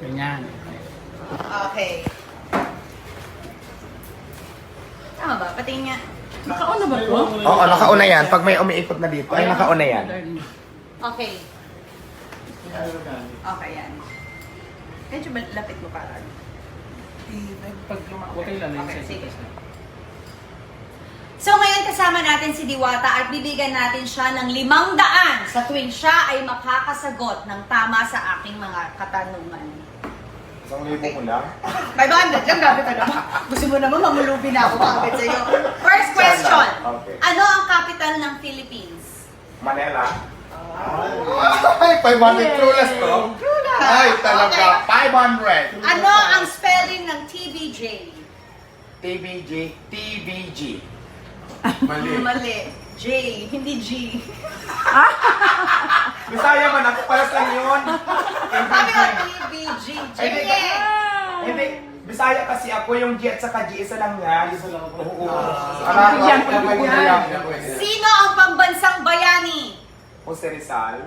Ganyan. Okay. Tama ba? Patingin nga. Nakauna ba to? Oo, nakauna yan. Pag may umiikot na dito, ay nakauna yan. Okay. Okay, yan. Medyo lapit mo parang. Pag okay lang. Okay, sige. So ngayon kasama natin si Diwata at bibigyan natin siya ng 500 sa tuwing siya ay makakasagot ng tama sa aking mga katanungan. 1,000 mo lang? 500 lang, grabe ka naman. Gusto mo naman mamulubi na ako kapit sa'yo. First question. Okay. Ano ang capital ng Philippines? Manila. Ay, 500 trulas to. Trulas. Ay, talaga. 500. Ano ang spelling ng TBJ? TBG. TBG. Mali. J, hindi G. Bisaya man, ako palas lang yun. Sabi ko, TBG. J. Hindi. Bisaya kasi ako yung G at saka G. Isa lang nga. Isa lang ako. Oo. Sino ang pambansang bayani? Jose Rizal.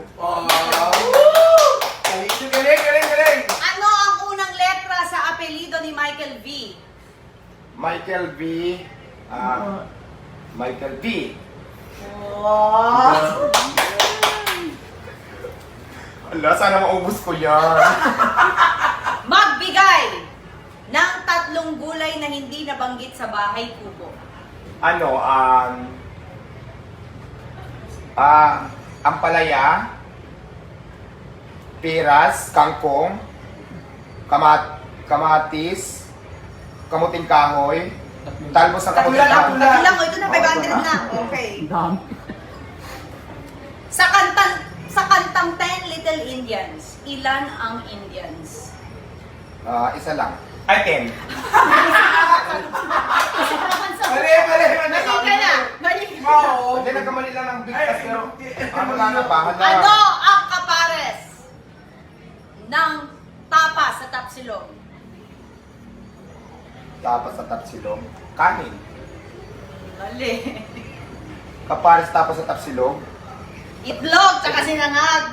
Galing. Ano ang unang letra sa apelido ni Michael V? Michael V. Michael V. Oh. Ala, sana maubos ko yan. Magbigay ng 3 gulay na hindi nabanggit sa bahay kubo. Ano, ampalaya, piras, kangkong, kamatis, kamuting kahoy, talbos ng kamuting kahoy. Tatlo lang. Ito na, 500 na. Okay. Dami. Sa kantang 10 Little Indians, ilan ang Indians? Isa lang. Ay, 10. Mali. Mali ka na. Mali ka na. Hindi, nagkamali lang ng bigkas. Wala na ba? Ano ang kapares ng tapa sa tapsilog? Tapas sa tapsilog. Kanin. Mali. Kapares tapas sa tapsilog. Itlog, tsaka sinangag.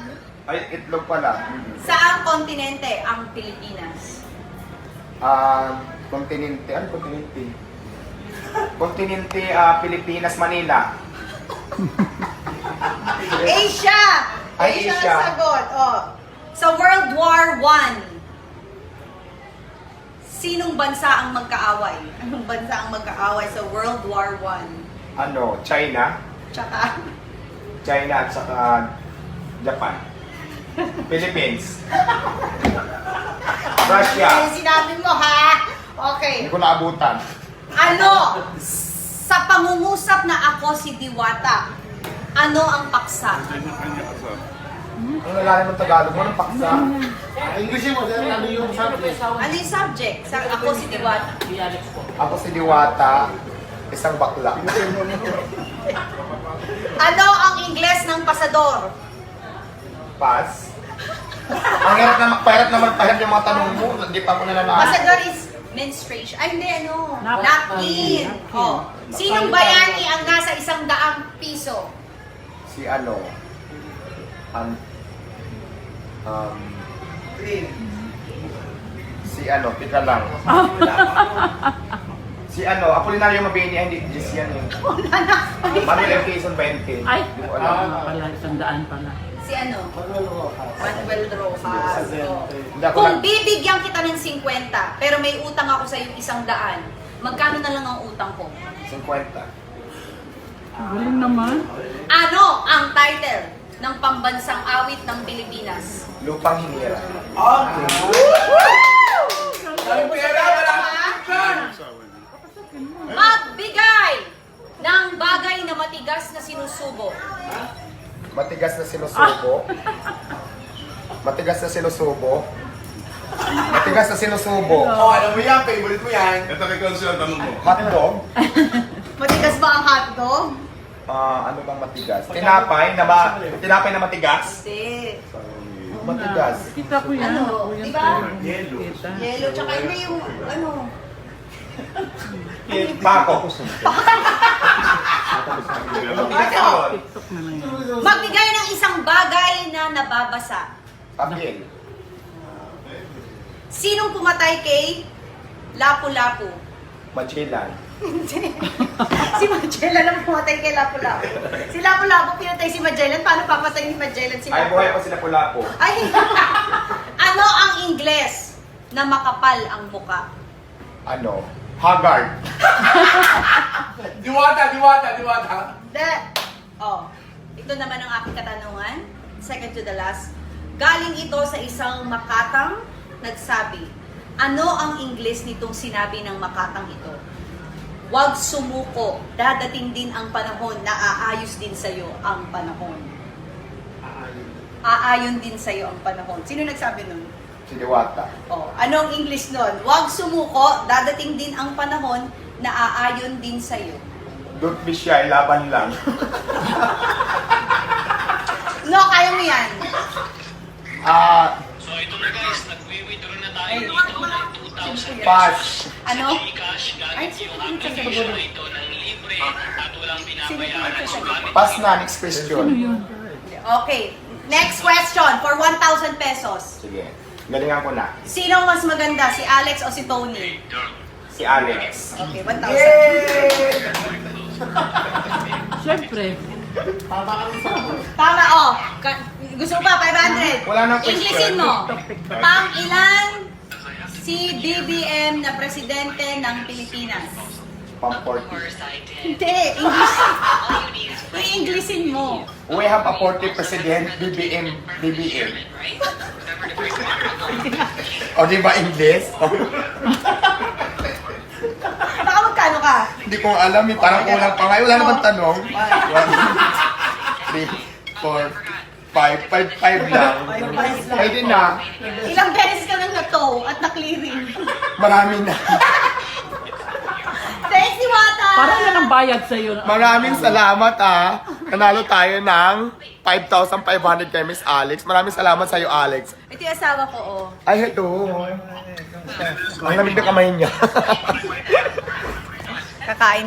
Ay, itlog pala. Saang kontinente ang Pilipinas? Kontinente. Ano kontinente? Kontinente, Pilipinas, Manila. Asia! Ay, Asia. ang sagot. Oh. Sa World War I, sinong bansa ang magkaaway? Anong bansa ang magkaaway sa World War I? Ano, China? Tsaka, China at saka Japan. Philippines. Russia. Yung sinabi mo ha? Okay. Hindi ko naabutan. Ano? Sa pangungusap na ako si Diwata, ano ang paksa? Ano nalalim ng Tagalog mo? Anong paksa? English mo, ano yung subject? Ano yung subject? Sa ako si Diwata. Ako si Diwata, isang bakla. Ano ang Ingles ng pasador? Pass. Ang hirap naman yung mga tanong mo. Hindi pa ako nalalaman. Pasador is menstruation. Ay, hindi, ano? Napkin. Oh. Sinong bayani ang nasa 100 piso? Si ano? Si ano, tika lang. Si ano, Apolinario Mabini, hindi, Jis yan eh. Manuel M. Quezon 20. Ay! Hindi ko alam. Pala, 100 pala. Si ano? Manuel Rojas. Manuel Rojas. Oh. Hindi ako Kung lang. bibigyan kita ng 50, pero may utang ako sa iyo 100, magkano na lang ang utang ko? 50. Galing naman. Ano ang title ng pambansang awit ng Pilipinas? Lupang hinira. Magbigay ng bagay na matigas na sinusubo. Matigas na sinusubo. Matigas na sinusubo. Matigas na sinusubo. Alam mo yan, favorite mo yan. Ito kay Consul, tanong mo. Hotdog. Matigas ba ang hotdog? Ano bang matigas? Tinapay na matigas? Hindi. Matigas. Kita ko yan. Ano? Ako yan Diba? pero hindi Yellow. kita. Yellow, tsaka hindi yung ano. Pako. TikTok na lang yan. Magbigay ng isang bagay na nababasa. Papel. Sinong pumatay kay Lapu-Lapu? Magellan. Si Magellan ang pumatay kay Lapu-Lapu. Si Lapu-Lapu pinatay si Magellan. Paano papatay ni Magellan si Ay, buhay pa sila pula po. Ay, ano ang Ingles na makapal ang muka? Ano? Haggard. Diwata. Ito naman ang aking katanungan. Second to the last. Galing ito sa isang makatang nagsabi. Ano ang Ingles nitong sinabi ng makatang ito? Huwag sumuko. Dadating din ang panahon na aayos din sa'yo ang panahon. Aayon din sa'yo ang panahon. Sino nagsabi nun? Si Diwata. Anong English nun? Huwag sumuko. Dadating din ang panahon na aayon din sa'yo. Don't be shy, laban lang. No, kaya mo yan. So ito na guys, nag-withdraw na tayo dito ng 2,000 Pass. Ano? Gcash gamit yung application na ito ng libre at walang binabayaran. So gamit Pass na, next question. Okay. Next question for 1,000 pesos. Sige, galingan ko na. Sino mas maganda, si Alex o si Tony? Si Alex. Okay, 1,000. Siyempre. Tama, gusto mo pa, 500. Wala nang question. Englishin mo. Pang-ilan si BBM na presidente ng Pilipinas? Pang 40. Hindi, English. I-Englishin mo. We have a 40 president, BBM. O di ba English? Baka magkano ka? Hindi ko alam eh, parang kulang pa nga. Wala naman tanong. 1, 2, 3, 4, 5, 5 lang. Pwede na. Ilang beses ka nang na-tow at na-clearing? Marami na. Thanks, Diwata! Parang yan ang bayad sa'yo. Maraming salamat Nanalo tayo ng 5,500 kay Miss Alex. Maraming salamat sa'yo, Alex. Ito yung asawa ko, Ay, ito. Ang lamig na kamay niya. Kakain.